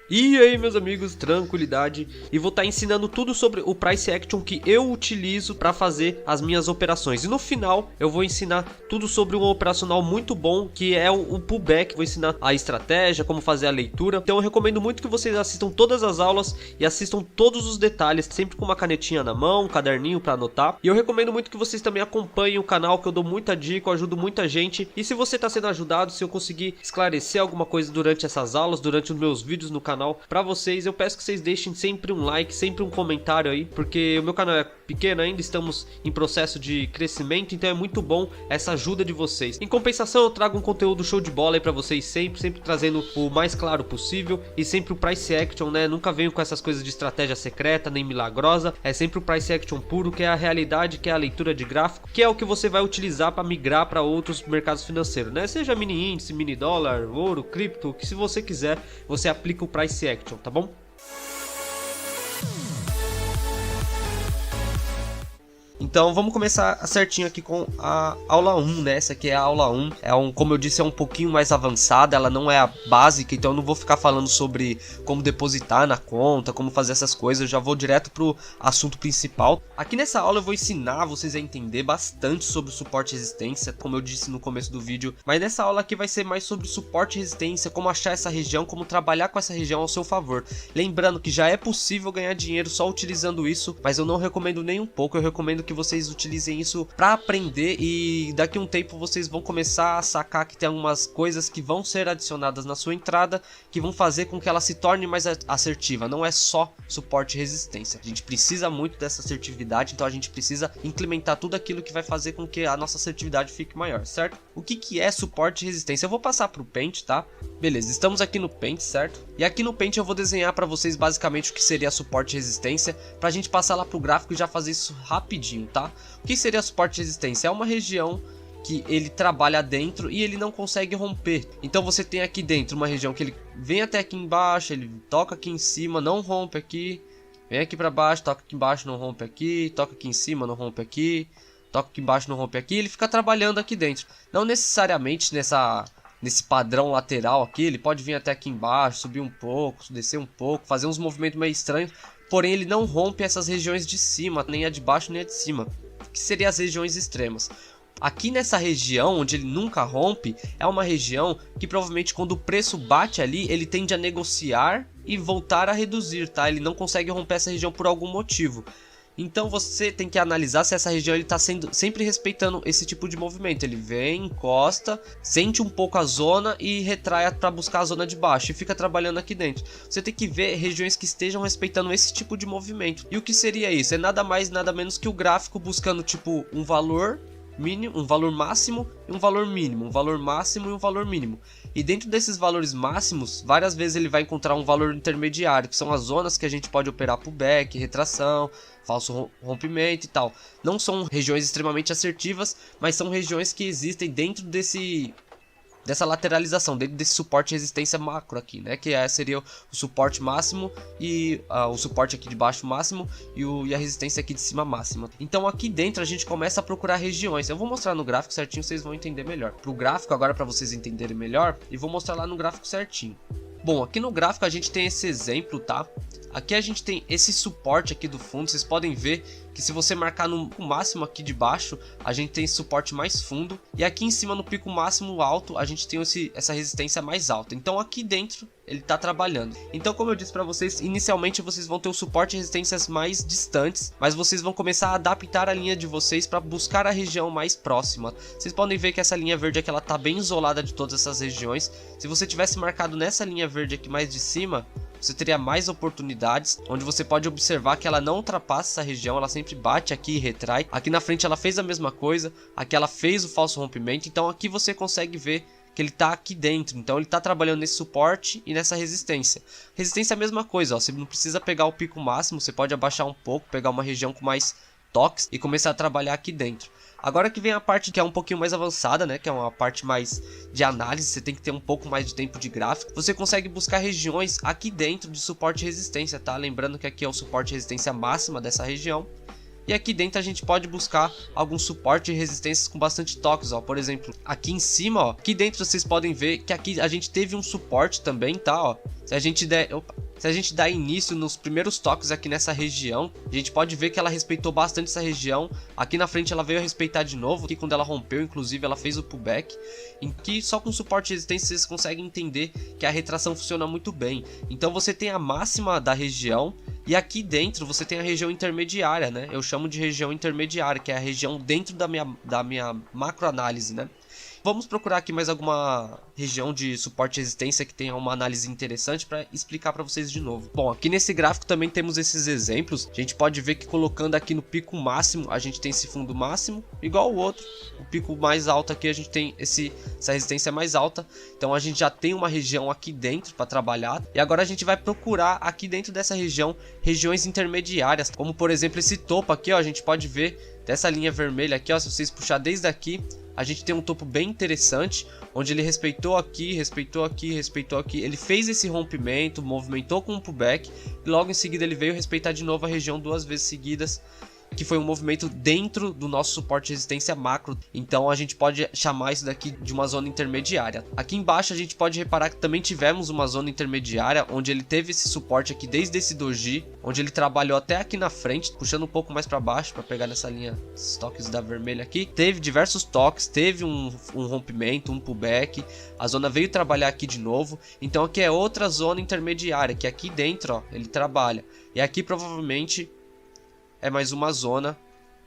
E aí meus amigos, tranquilidade, e vou estar ensinando tudo sobre o Price Action que eu utilizo para fazer as minhas operações. E no final eu vou ensinar tudo sobre um operacional muito bom que é o pullback. Vou ensinar a estratégia, como fazer a leitura. Então eu recomendo muito que vocês assistam todas as aulas e assistam todos os detalhes, sempre com uma canetinha na mão, um caderninho para anotar. E eu recomendo muito que vocês também acompanhem o canal, que eu dou muita dica, eu ajudo muita gente. E se você está sendo ajudado, se eu conseguir esclarecer alguma coisa durante essas aulas, durante os meus vídeos no canal para vocês, eu peço que vocês deixem sempre um like, sempre um comentário aí, porque o meu canal é pequeno ainda, estamos em processo de crescimento, então é muito bom essa ajuda de vocês. Em compensação, eu trago um conteúdo show de bola aí para vocês sempre trazendo o mais claro possível e sempre o Price Action, né? Nunca venho com essas coisas de estratégia secreta nem milagrosa, é sempre o Price Action puro, que é a realidade, que é a leitura de gráfico, que é o que você vai utilizar para migrar para outros mercados financeiros, né? Seja mini índice, mini dólar, ouro, cripto, que se você quiser, você aplica o Price Action, tá bom? Então vamos começar certinho aqui com a aula 1, né? Essa aqui é a aula 1, como eu disse, é um pouquinho mais avançada, ela não é a básica, então eu não vou ficar falando sobre como depositar na conta, como fazer essas coisas, eu já vou direto pro assunto principal. Aqui nessa aula eu vou ensinar vocês a entender bastante sobre o suporte e resistência, como eu disse no começo do vídeo, mas nessa aula aqui vai ser mais sobre suporte e resistência, como achar essa região, como trabalhar com essa região ao seu favor. Lembrando que já é possível ganhar dinheiro só utilizando isso, mas eu não recomendo nem um pouco, eu recomendo que vocês utilizem isso para aprender e daqui a um tempo vocês vão começar a sacar que tem algumas coisas que vão ser adicionadas na sua entrada que vão fazer com que ela se torne mais assertiva. Não é só suporte e resistência, a gente precisa muito dessa assertividade, então a gente precisa implementar tudo aquilo que vai fazer com que a nossa assertividade fique maior, certo? O que é suporte e resistência? Eu vou passar para o Paint, tá? Beleza, estamos aqui no Paint, certo? E aqui no Paint eu vou desenhar para vocês basicamente o que seria suporte e resistência, para a gente passar lá para o gráfico e já fazer isso rapidinho, tá? O que seria suporte e resistência? É uma região que ele trabalha dentro e ele não consegue romper. Então você tem aqui dentro uma região que ele vem até aqui embaixo, ele toca aqui em cima, não rompe aqui, vem aqui para baixo, toca aqui embaixo, não rompe aqui, toca aqui em cima, não rompe aqui, toca aqui embaixo, não rompe aqui, ele fica trabalhando aqui dentro. Não necessariamente nesse padrão lateral aqui, ele pode vir até aqui embaixo, subir um pouco, descer um pouco, fazer uns movimentos meio estranhos, porém ele não rompe essas regiões de cima, nem a de baixo nem a de cima, que seriam as regiões extremas. Aqui nessa região, onde ele nunca rompe, é uma região que provavelmente quando o preço bate ali, ele tende a negociar e voltar a reduzir, tá? Ele não consegue romper essa região por algum motivo. Então você tem que analisar se essa região ele está sempre respeitando esse tipo de movimento. Ele vem, encosta, sente um pouco a zona e retrai para buscar a zona de baixo e fica trabalhando aqui dentro. Você tem que ver regiões que estejam respeitando esse tipo de movimento. E o que seria isso? É nada mais nada menos que o gráfico buscando tipo um valor mínimo, um valor máximo e um valor mínimo, um valor máximo e um valor mínimo. E dentro desses valores máximos, várias vezes ele vai encontrar um valor intermediário, que são as zonas que a gente pode operar pullback, retração, falso rompimento e tal. Não são regiões extremamente assertivas, mas são regiões que existem dentro dessa lateralização, dentro desse suporte e resistência macro aqui, né? Que seria o suporte máximo e o suporte aqui de baixo máximo e a resistência aqui de cima máxima. Então aqui dentro a gente começa a procurar regiões. Eu vou mostrar no gráfico certinho, vocês vão entender melhor. Pro gráfico agora para vocês entenderem melhor, e vou mostrar lá no gráfico certinho. Bom, aqui no gráfico a gente tem esse exemplo, tá? Aqui a gente tem esse suporte aqui do fundo, vocês podem ver que se você marcar no máximo aqui de baixo, a gente tem esse suporte mais fundo. E aqui em cima no pico máximo alto, a gente tem essa resistência mais alta. Então aqui dentro ele está trabalhando. Então como eu disse para vocês, inicialmente vocês vão ter o suporte e resistências mais distantes, mas vocês vão começar a adaptar a linha de vocês para buscar a região mais próxima. Vocês podem ver que essa linha verde aqui ela tá bem isolada de todas essas regiões. Se você tivesse marcado nessa linha verde aqui mais de cima, você teria mais oportunidades, onde você pode observar que ela não ultrapassa essa região, ela sempre bate aqui e retrai. Aqui na frente ela fez a mesma coisa, aqui ela fez o falso rompimento, então aqui você consegue ver que ele está aqui dentro, então ele está trabalhando nesse suporte e nessa resistência. Resistência é a mesma coisa, ó, você não precisa pegar o pico máximo, você pode abaixar um pouco, pegar uma região com mais toques e começar a trabalhar aqui dentro. Agora que vem a parte que é um pouquinho mais avançada, né, que é uma parte mais de análise, você tem que ter um pouco mais de tempo de gráfico. Você consegue buscar regiões aqui dentro de suporte e resistência, tá? Lembrando que aqui é o suporte e resistência máxima dessa região. E aqui dentro a gente pode buscar algum suporte e resistências com bastante toques, ó. Por exemplo, aqui em cima, ó, aqui dentro vocês podem ver que aqui a gente teve um suporte também, tá, ó. Se a gente der início nos primeiros toques aqui nessa região, a gente pode ver que ela respeitou bastante essa região. Aqui na frente ela veio a respeitar de novo, aqui quando ela rompeu, inclusive ela fez o pullback. Em que só com suporte e resistência vocês conseguem entender que a retração funciona muito bem. Então você tem a máxima da região e aqui dentro você tem a região intermediária, né? Eu chamo de região intermediária, que é a região dentro da minha macroanálise, né? Vamos procurar aqui mais alguma região de suporte e resistência que tenha uma análise interessante para explicar para vocês de novo. Bom, aqui nesse gráfico também temos esses exemplos. A gente pode ver que colocando aqui no pico máximo, a gente tem esse fundo máximo, igual o outro. O pico mais alto aqui a gente tem essa resistência mais alta. Então a gente já tem uma região aqui dentro para trabalhar. E agora a gente vai procurar aqui dentro dessa região, regiões intermediárias. Como por exemplo esse topo aqui, ó, a gente pode ver dessa linha vermelha aqui, ó, se vocês puxar desde aqui, a gente tem um topo bem interessante, onde ele respeitou aqui, respeitou aqui, respeitou aqui. Ele fez esse rompimento, movimentou com um pullback e logo em seguida ele veio respeitar de novo a região 2 vezes seguidas, que foi um movimento dentro do nosso suporte de resistência macro. Então a gente pode chamar isso daqui de uma zona intermediária. Aqui embaixo a gente pode reparar que também tivemos uma zona intermediária, onde ele teve esse suporte aqui desde esse doji, onde ele trabalhou até aqui na frente, puxando um pouco mais para baixo para pegar nessa linha, esses toques da vermelha aqui. Teve diversos toques, teve um rompimento, um pullback, a zona veio trabalhar aqui de novo. Então aqui é outra zona intermediária, que aqui dentro, ó, ele trabalha. E aqui provavelmente é mais uma zona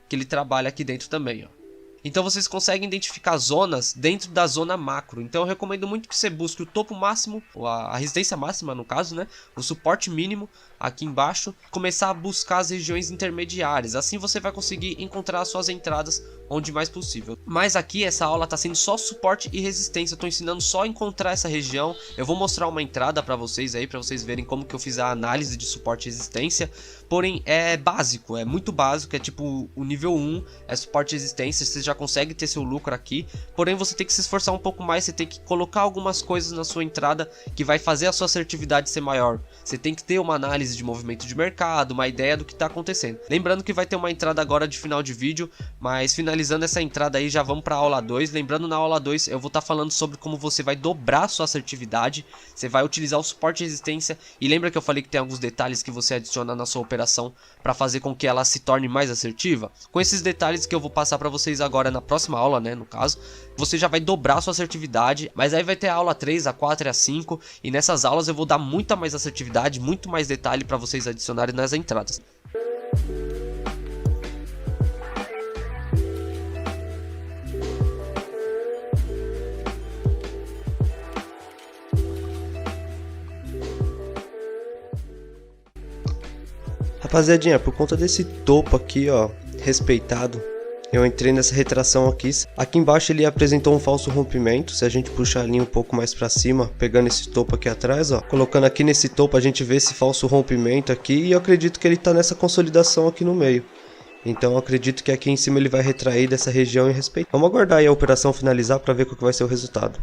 que ele trabalha aqui dentro também, ó. Então vocês conseguem identificar zonas dentro da zona macro. Então eu recomendo muito que você busque o topo máximo, a resistência máxima no caso, né? O suporte mínimo aqui embaixo. Começar a buscar as regiões intermediárias. Assim você vai conseguir encontrar as suas entradas onde mais possível. Mas aqui essa aula está sendo só suporte e resistência. Eu estou ensinando só a encontrar essa região. Eu vou mostrar uma entrada para vocês aí, para vocês verem como que eu fiz a análise de suporte e resistência. Porém é básico, é muito básico, é tipo o nível 1, é suporte e resistência, você já consegue ter seu lucro aqui. Porém você tem que se esforçar um pouco mais, você tem que colocar algumas coisas na sua entrada que vai fazer a sua assertividade ser maior. Você tem que ter uma análise de movimento de mercado, uma ideia do que está acontecendo. Lembrando que vai ter uma entrada agora de final de vídeo, mas finalizando essa entrada aí já vamos para a aula 2. Lembrando, na aula 2 eu vou estar falando sobre como você vai dobrar a sua assertividade, você vai utilizar o suporte e resistência. E lembra que eu falei que tem alguns detalhes que você adiciona na sua operação para fazer com que ela se torne mais assertiva? Com esses detalhes que eu vou passar para vocês agora na próxima aula, né, no caso, você já vai dobrar a sua assertividade. Mas aí vai ter a aula 3, a 4 e a 5, e nessas aulas eu vou dar muita mais assertividade, muito mais detalhe para vocês adicionarem nas entradas. Rapaziadinha, por conta desse topo aqui, ó, respeitado, eu entrei nessa retração aqui. Aqui embaixo ele apresentou um falso rompimento. Se a gente puxar a linha um pouco mais pra cima, pegando esse topo aqui atrás, ó, colocando aqui nesse topo, a gente vê esse falso rompimento aqui. E eu acredito que ele tá nessa consolidação aqui no meio. Então eu acredito que aqui em cima ele vai retrair dessa região e respeitar. Vamos aguardar aí a operação finalizar pra ver qual que vai ser o resultado.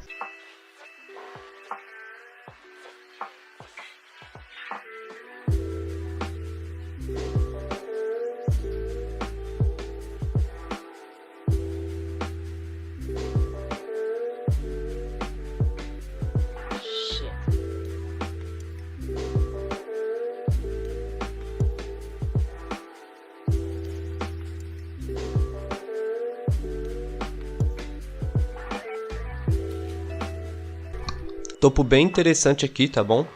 Topo bem interessante aqui, tá bom?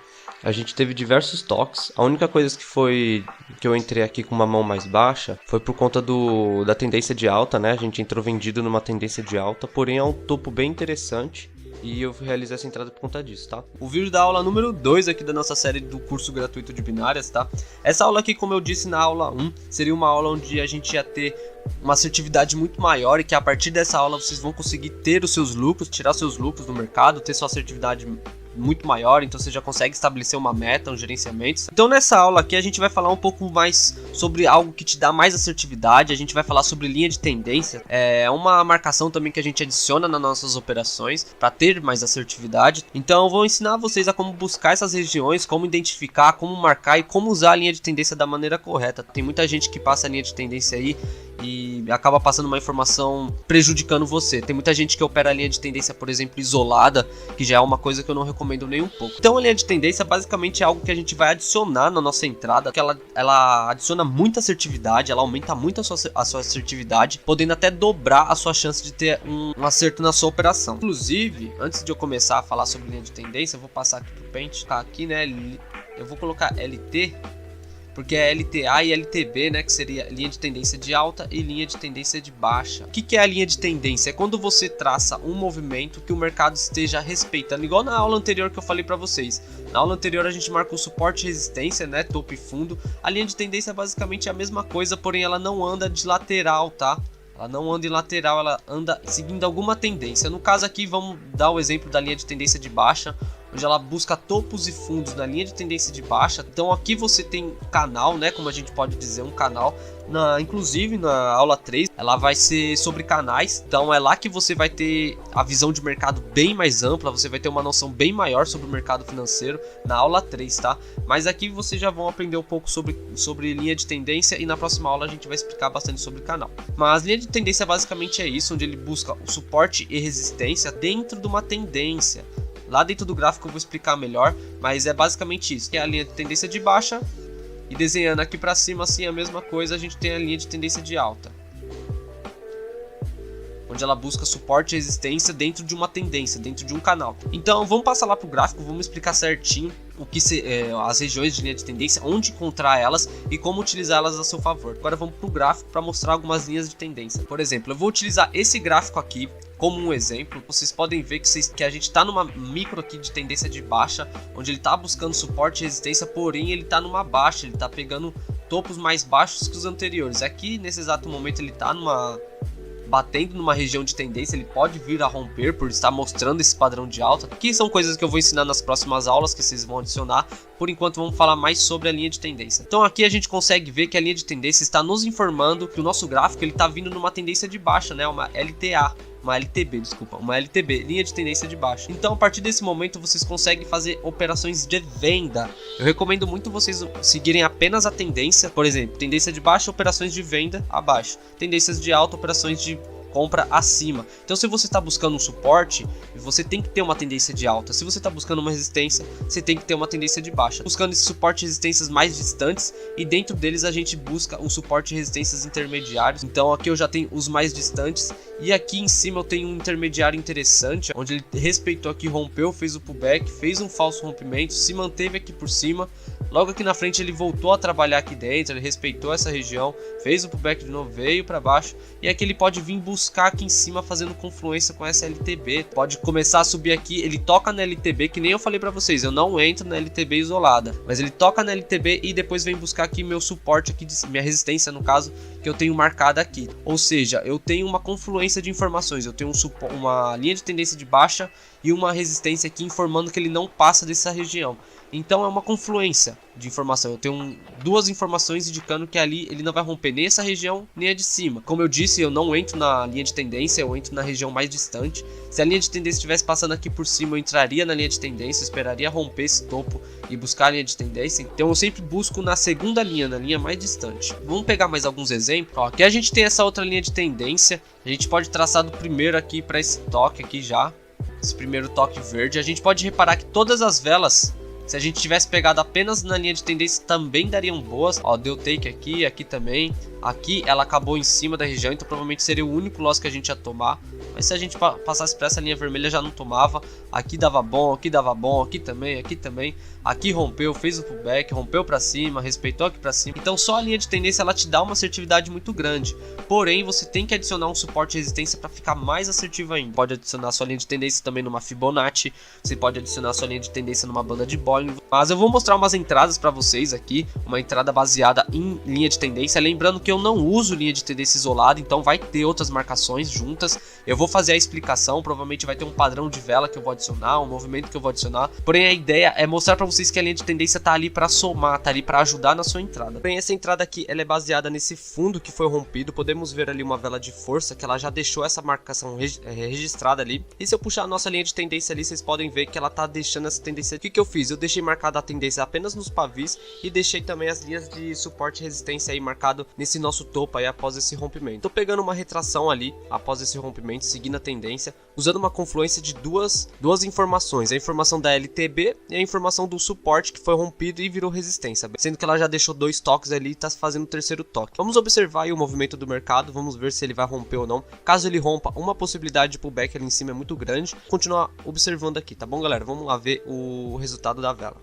A gente teve diversos toques. A única coisa que eu entrei aqui com uma mão mais baixa foi por conta da tendência de alta, né? A gente entrou vendido numa tendência de alta, porém é um topo bem interessante. E eu realizei essa entrada por conta disso, tá? O vídeo da aula número 2 aqui da nossa série do curso gratuito de binárias, tá? Essa aula aqui, como eu disse na aula 1, seria uma aula onde a gente ia ter uma assertividade muito maior e que a partir dessa aula vocês vão conseguir ter os seus lucros, tirar seus lucros do mercado, ter sua assertividade muito maior, então você já consegue estabelecer uma meta, um gerenciamento. Então nessa aula aqui a gente vai falar um pouco mais sobre algo que te dá mais assertividade, a gente vai falar sobre linha de tendência, é uma marcação também que a gente adiciona nas nossas operações para ter mais assertividade. Então eu vou ensinar vocês a como buscar essas regiões, como identificar, como marcar e como usar a linha de tendência da maneira correta. Tem muita gente que passa a linha de tendência aí e acaba passando uma informação prejudicando você. Tem muita gente que opera a linha de tendência, por exemplo, isolada, que já é uma coisa que eu não recomendo nem um pouco. Então a linha de tendência basicamente é algo que a gente vai adicionar na nossa entrada, que ela adiciona muita assertividade, ela aumenta muito a sua assertividade, podendo até dobrar a sua chance de ter um acerto na sua operação. Inclusive, antes de eu começar a falar sobre linha de tendência, eu vou passar aqui pro Paint, tá aqui, né? Eu vou colocar LT, porque é LTA e LTB, né, que seria linha de tendência de alta e linha de tendência de baixa. O que é a linha de tendência? É quando você traça um movimento que o mercado esteja respeitando, igual na aula anterior que eu falei para vocês. Na aula anterior a gente marcou suporte e resistência, né, topo e fundo. A linha de tendência é basicamente a mesma coisa, porém ela não anda de lateral, tá? Ela não anda em lateral, ela anda seguindo alguma tendência. No caso aqui, vamos dar o exemplo da linha de tendência de baixa, onde ela busca topos e fundos na linha de tendência de baixa. Então aqui você tem um canal, né, como a gente pode dizer, um canal. Inclusive na aula 3, ela vai ser sobre canais. Então é lá que você vai ter a visão de mercado bem mais ampla, você vai ter uma noção bem maior sobre o mercado financeiro na aula 3, tá? Mas aqui vocês já vão aprender um pouco sobre linha de tendência e na próxima aula a gente vai explicar bastante sobre canal. Mas linha de tendência basicamente é isso, onde ele busca o suporte e resistência dentro de uma tendência. Lá dentro do gráfico eu vou explicar melhor, mas é basicamente isso, que é a linha de tendência de baixa, e desenhando aqui para cima assim a mesma coisa, a gente tem a linha de tendência de alta, onde ela busca suporte e resistência dentro de uma tendência, dentro de um canal. Então vamos passar lá para o gráfico, vamos explicar certinho as regiões de linha de tendência, onde encontrar elas e como utilizá-las a seu favor. Agora vamos para o gráfico para mostrar algumas linhas de tendência. Por exemplo, eu vou utilizar esse gráfico aqui como um exemplo. Vocês podem ver que a gente está numa micro aqui de tendência de baixa, onde ele está buscando suporte e resistência, porém ele está numa baixa, ele está pegando topos mais baixos que os anteriores. Aqui nesse exato momento ele está batendo numa região de tendência, ele pode vir a romper por estar mostrando esse padrão de alta, que são coisas que eu vou ensinar nas próximas aulas que vocês vão adicionar. Por enquanto vamos falar mais sobre a linha de tendência. Então aqui a gente consegue ver que a linha de tendência está nos informando que o nosso gráfico ele está vindo numa tendência de baixa, né, uma LTA. Uma LTB, linha de tendência de baixa. Então a partir desse momento vocês conseguem fazer operações de venda. Eu recomendo muito vocês seguirem apenas a tendência. Por exemplo, tendência de baixa, operações de venda abaixo. Tendências de alta, operações de compra acima. Então se você está buscando um suporte, você tem que ter uma tendência de alta. Se você está buscando uma resistência, você tem que ter uma tendência de baixa. Buscando esse suporte e resistências mais distantes, e dentro deles a gente busca um suporte e resistências intermediários. Então aqui eu já tenho os mais distantes, e aqui em cima eu tenho um intermediário interessante, onde ele respeitou aqui, rompeu, fez o pullback, fez um falso rompimento, se manteve aqui por cima. Logo aqui na frente ele voltou a trabalhar aqui dentro, ele respeitou essa região, fez o pullback de novo, veio para baixo, e aqui ele pode vir buscar aqui em cima fazendo confluência com essa LTB, pode começar a subir aqui, ele toca na LTB, que nem eu falei para vocês, eu não entro na LTB isolada, mas ele toca na LTB e depois vem buscar aqui meu suporte, aqui minha resistência no caso, que eu tenho marcada aqui, ou seja, eu tenho uma confluência de informações, eu tenho uma linha de tendência de baixa e uma resistência aqui informando que ele não passa dessa região. Então é uma confluência de informação, eu tenho duas informações indicando que ali ele não vai romper nem essa região nem a de cima. Como eu disse, eu não entro na linha de tendência, eu entro na região mais distante. Se a linha de tendência estivesse passando aqui por cima, eu entraria na linha de tendência, esperaria romper esse topo e buscar a linha de tendência. Então eu sempre busco na segunda linha, na linha mais distante. Vamos pegar mais alguns exemplos. Ó, aqui a gente tem essa outra linha de tendência, a gente pode traçar do primeiro aqui para esse toque aqui já, esse primeiro toque verde. A gente pode reparar que todas as velas, se a gente tivesse pegado apenas na linha de tendência, também dariam boas. Ó, deu take aqui, aqui também. Aqui ela acabou em cima da região, então provavelmente seria o único loss que a gente ia tomar. Mas se a gente passasse para essa linha vermelha já não tomava. Aqui dava bom, aqui dava bom, aqui também, aqui também. aqui rompeu, fez o pullback, rompeu para cima, respeitou aqui para cima. Então só a linha de tendência ela te dá uma assertividade muito grande. Porém, você tem que adicionar um suporte e resistência para ficar mais assertivo ainda. Pode adicionar sua linha de tendência também numa Fibonacci, você pode adicionar sua linha de tendência numa banda de Bollinger. Mas eu vou mostrar umas entradas para vocês aqui, uma entrada baseada em linha de tendência. Lembrando que eu não uso linha de tendência isolada, então vai ter outras marcações juntas. Eu vou fazer a explicação, provavelmente vai ter um padrão de vela que eu vou adicionar, um movimento que eu vou adicionar. Porém, a ideia é mostrar para vocês que a linha de tendência tá ali para somar, tá ali para ajudar na sua entrada. Porém, essa entrada aqui, ela é baseada nesse fundo que foi rompido. Podemos ver ali uma vela de força que ela já deixou essa marcação registrada ali. E se eu puxar a nossa linha de tendência ali, vocês podem ver que ela tá deixando essa tendência. O que eu fiz? Eu deixei marcada a tendência apenas nos pavis e deixei também as linhas de suporte e resistência aí marcado nesse nosso topo aí após esse rompimento. Tô pegando uma retração ali após esse rompimento, seguindo a tendência, usando uma confluência de duas informações, a informação da LTB e a informação do suporte que foi rompido e virou resistência, sendo que ela já deixou 2 toques ali e tá fazendo o terceiro toque. Vamos observar aí o movimento do mercado, vamos ver se ele vai romper ou não. Caso ele rompa, uma possibilidade de pullback ali em cima é muito grande. Vou continuar observando aqui, tá bom, galera? Vamos lá ver o resultado da vela.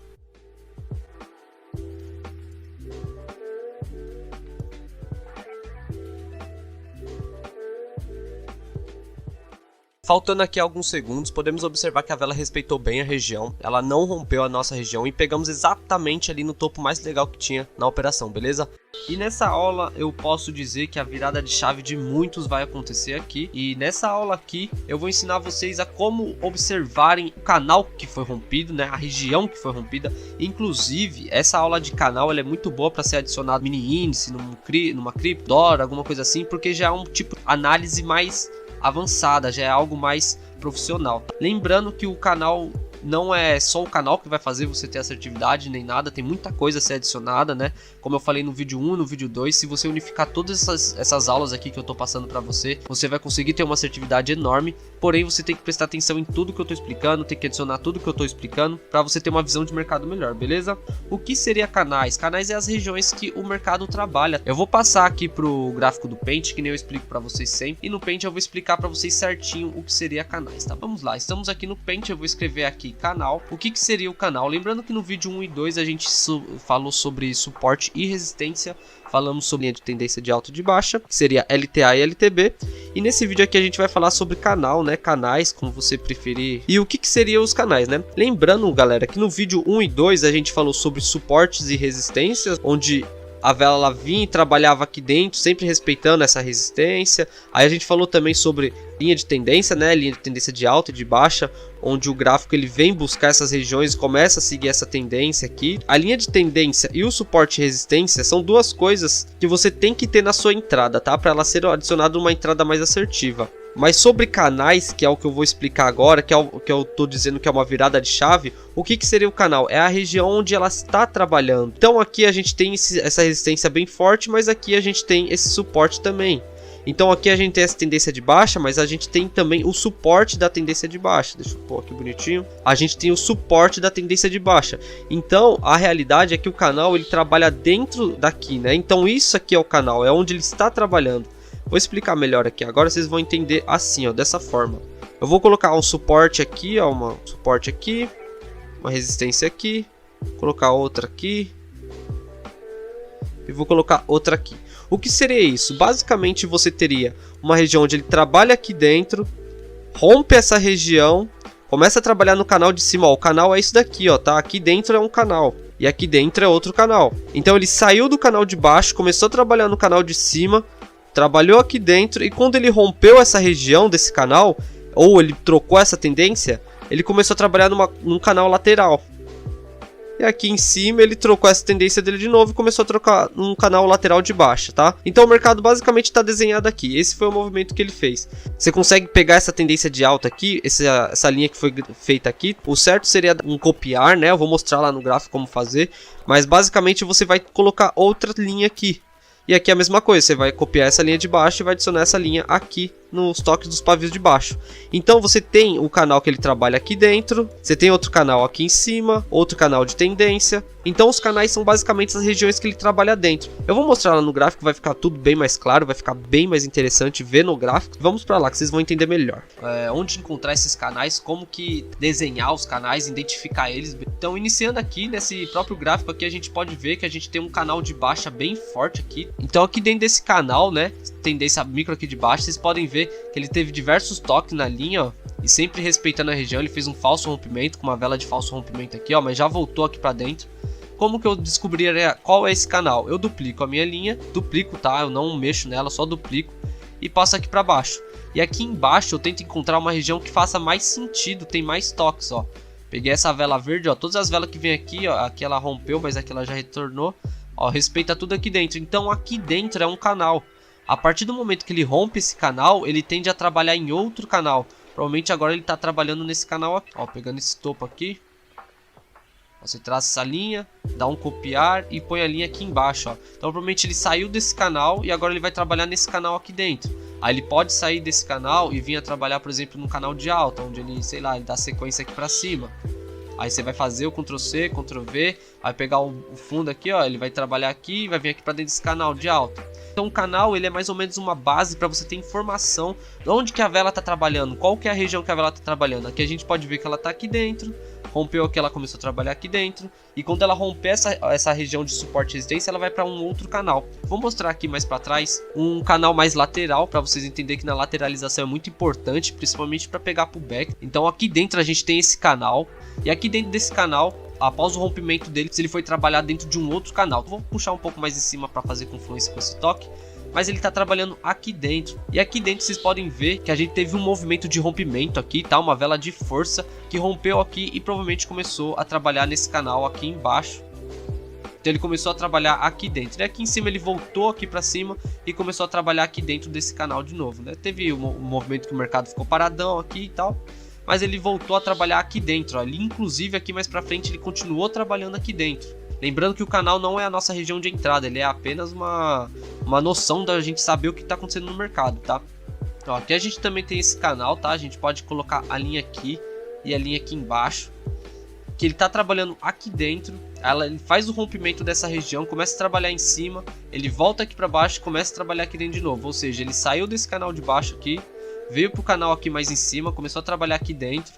Faltando aqui alguns segundos, podemos observar que a vela respeitou bem a região, ela não rompeu a nossa região e pegamos exatamente ali no topo mais legal que tinha na operação, beleza? E nessa aula eu posso dizer que a virada de chave de muitos vai acontecer aqui. E nessa aula aqui eu vou ensinar vocês a como observarem o canal que foi rompido, né? A região que foi rompida. Inclusive, essa aula de canal ela é muito boa para ser adicionado mini índice, numa cripto, dólar, alguma coisa assim, porque já é um tipo de análise mais avançada, já é algo mais profissional. Lembrando que o canal não é só o canal que vai fazer você ter assertividade nem nada, tem muita coisa a ser adicionada, né? Como eu falei no vídeo 1 e no vídeo 2, se você unificar todas essas aulas aqui que eu tô passando pra você, você vai conseguir ter uma assertividade enorme. Porém, você tem que prestar atenção em tudo que eu tô explicando, tem que adicionar tudo que eu tô explicando pra você ter uma visão de mercado melhor, beleza? O que seria canais? Canais é as regiões que o mercado trabalha. Eu vou passar aqui pro gráfico do Paint, que nem eu explico pra vocês sempre, e no Paint eu vou explicar pra vocês certinho o que seria canais, tá? Vamos lá, estamos aqui no Paint, eu vou escrever aqui canal. O que seria o canal? Lembrando que no vídeo 1 e 2 a gente falou sobre suporte e resistência, falamos sobre linha de tendência de alta e de baixa, que seria LTA e LTB, e nesse vídeo aqui a gente vai falar sobre canal, né, canais, como você preferir, e o que seriam os canais, né? Lembrando, galera, que no vídeo 1 e 2 a gente falou sobre suportes e resistências, onde a vela ela vinha e trabalhava aqui dentro, sempre respeitando essa resistência. Aí a gente falou também sobre linha de tendência, né? Linha de tendência de alta e de baixa, onde o gráfico ele vem buscar essas regiões e começa a seguir essa tendência aqui. A linha de tendência e o suporte e resistência são duas coisas que você tem que ter na sua entrada, tá? Para ela ser adicionada uma entrada mais assertiva. Mas sobre canais, que é o que eu vou explicar agora, que é o que eu tô dizendo que é uma virada de chave, o que seria o canal? É a região onde ela está trabalhando. Então aqui a gente tem essa resistência bem forte, mas aqui a gente tem esse suporte também. Então aqui a gente tem essa tendência de baixa, mas a gente tem também o suporte da tendência de baixa. Deixa eu pôr aqui bonitinho. A gente tem o suporte da tendência de baixa. Então a realidade é que o canal ele trabalha dentro daqui, né? Então isso aqui é o canal, é onde ele está trabalhando. Vou explicar melhor aqui, agora vocês vão entender assim, ó, dessa forma. Eu vou colocar um suporte aqui, ó, suporte aqui, uma resistência aqui, colocar outra aqui e vou colocar outra aqui. O que seria isso? Basicamente você teria uma região onde ele trabalha aqui dentro, rompe essa região, começa a trabalhar no canal de cima, ó, o canal é isso daqui, ó, tá? Aqui dentro é um canal e aqui dentro é outro canal. Então ele saiu do canal de baixo, começou a trabalhar no canal de cima, trabalhou aqui dentro e quando ele rompeu essa região desse canal, ou ele trocou essa tendência, ele começou a trabalhar num canal lateral. E aqui em cima ele trocou essa tendência dele de novo e começou a trocar num canal lateral de baixa, tá? Então o mercado basicamente está desenhado aqui. Esse foi o movimento que ele fez. Você consegue pegar essa tendência de alta aqui, essa linha que foi feita aqui. O certo seria copiar, né? Eu vou mostrar lá no gráfico como fazer. Mas basicamente você vai colocar outra linha aqui. E aqui é a mesma coisa, você vai copiar essa linha de baixo e vai adicionar essa linha aqui nos toques dos pavios de baixo. Então você tem o canal que ele trabalha aqui dentro, você tem outro canal aqui em cima, outro canal de tendência. Então os canais são basicamente as regiões que ele trabalha dentro. Eu vou mostrar lá no gráfico, vai ficar tudo bem mais claro, vai ficar bem mais interessante ver no gráfico. Vamos para lá que vocês vão entender melhor. Onde encontrar esses canais, como que desenhar os canais, identificar eles. Então iniciando aqui nesse próprio gráfico aqui, a gente pode ver que a gente tem um canal de baixa bem forte aqui. Então aqui dentro desse canal, né, tendência micro aqui de baixo, vocês podem ver que ele teve diversos toques na linha, ó, e sempre respeitando a região. Ele fez um falso rompimento com uma vela de falso rompimento aqui, ó, mas já voltou aqui para dentro. Como que eu descobriria qual é esse canal? Eu duplico a minha linha, duplico, tá? Eu não mexo nela, só duplico e passo aqui para baixo. E aqui embaixo eu tento encontrar uma região que faça mais sentido, tem mais toques, ó. Peguei essa vela verde, ó, todas as velas que vem aqui, ó, aqui ela rompeu, mas aqui ela já retornou. Ó, respeita tudo aqui dentro. Então aqui dentro é um canal. A partir do momento que ele rompe esse canal, ele tende a trabalhar em outro canal. Provavelmente agora ele está trabalhando nesse canal aqui. Ó, pegando esse topo aqui. Você traça essa linha, dá um copiar e põe a linha aqui embaixo, ó. Então provavelmente ele saiu desse canal e agora ele vai trabalhar nesse canal aqui dentro. Aí ele pode sair desse canal e vir a trabalhar, por exemplo, no canal de alta, onde ele, sei lá, ele dá sequência aqui para cima. Aí você vai fazer o Ctrl C, Ctrl V, vai pegar o fundo aqui, ó, ele vai trabalhar aqui e vai vir aqui para dentro desse canal de alta. Então o canal, ele é mais ou menos uma base para você ter informação de onde que a vela está trabalhando, qual que é a região que a vela está trabalhando. Aqui a gente pode ver que ela está aqui dentro, rompeu aqui, ela começou a trabalhar aqui dentro. E quando ela romper essa região de suporte e resistência, ela vai para um outro canal. Vou mostrar aqui mais para trás um canal mais lateral, para vocês entenderem que na lateralização é muito importante, principalmente para pegar pullback. Então aqui dentro a gente tem esse canal, e aqui dentro desse canal, após o rompimento dele, ele foi trabalhar dentro de um outro canal. Vou puxar um pouco mais em cima para fazer confluência com esse toque. Mas ele está trabalhando aqui dentro. E aqui dentro vocês podem ver que a gente teve um movimento de rompimento aqui, tá? Uma vela de força que rompeu aqui e provavelmente começou a trabalhar nesse canal aqui embaixo. Então ele começou a trabalhar aqui dentro. E aqui em cima ele voltou aqui para cima e começou a trabalhar aqui dentro desse canal de novo, né? Teve um movimento que o mercado ficou paradão aqui e tal. Mas ele voltou a trabalhar aqui dentro. Ali, inclusive, aqui mais para frente ele continuou trabalhando aqui dentro. Lembrando que o canal não é a nossa região de entrada, ele é apenas uma noção da gente saber o que está acontecendo no mercado, tá? Então, aqui a gente também tem esse canal, tá? A gente pode colocar a linha aqui e a linha aqui embaixo, que ele está trabalhando aqui dentro. Ele faz o rompimento dessa região, começa a trabalhar em cima, ele volta aqui para baixo e começa a trabalhar aqui dentro de novo. Ou seja, ele saiu desse canal de baixo aqui, veio para o canal aqui mais em cima, começou a trabalhar aqui dentro.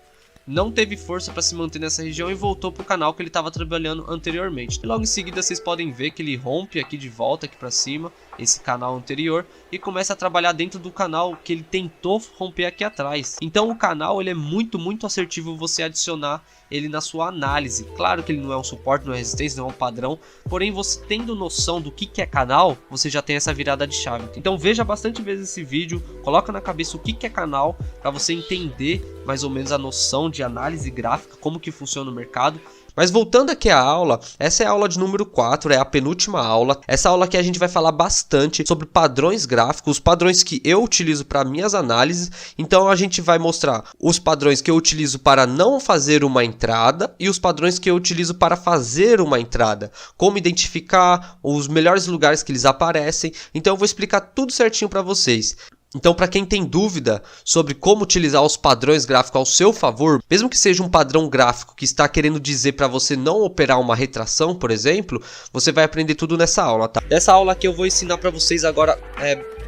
Não teve força para se manter nessa região e voltou para o canal que ele estava trabalhando anteriormente. E logo em seguida vocês podem ver que ele rompe aqui de volta aqui para cima, esse canal anterior, e começa a trabalhar dentro do canal que ele tentou romper aqui atrás. Então o canal ele é muito assertivo você adicionar ele na sua análise. Claro que ele não é um suporte, não é resistência, não é um padrão, porém você tendo noção do que é canal, você já tem essa virada de chave. Então veja bastante vezes esse vídeo, coloca na cabeça o que é canal, para você entender mais ou menos a noção de análise gráfica, como que funciona o mercado. Mas voltando aqui à aula, essa é a aula de número 4, é a penúltima aula. Essa aula aqui a gente vai falar bastante sobre padrões gráficos, os padrões que eu utilizo para minhas análises. Então a gente vai mostrar os padrões que eu utilizo para não fazer uma entrada e os padrões que eu utilizo para fazer uma entrada. Como identificar os melhores lugares que eles aparecem. Então eu vou explicar tudo certinho para vocês. Então, para quem tem dúvida sobre como utilizar os padrões gráficos ao seu favor, mesmo que seja um padrão gráfico que está querendo dizer para você não operar uma retração, por exemplo, você vai aprender tudo nessa aula, tá? Nessa aula aqui eu vou ensinar para vocês agora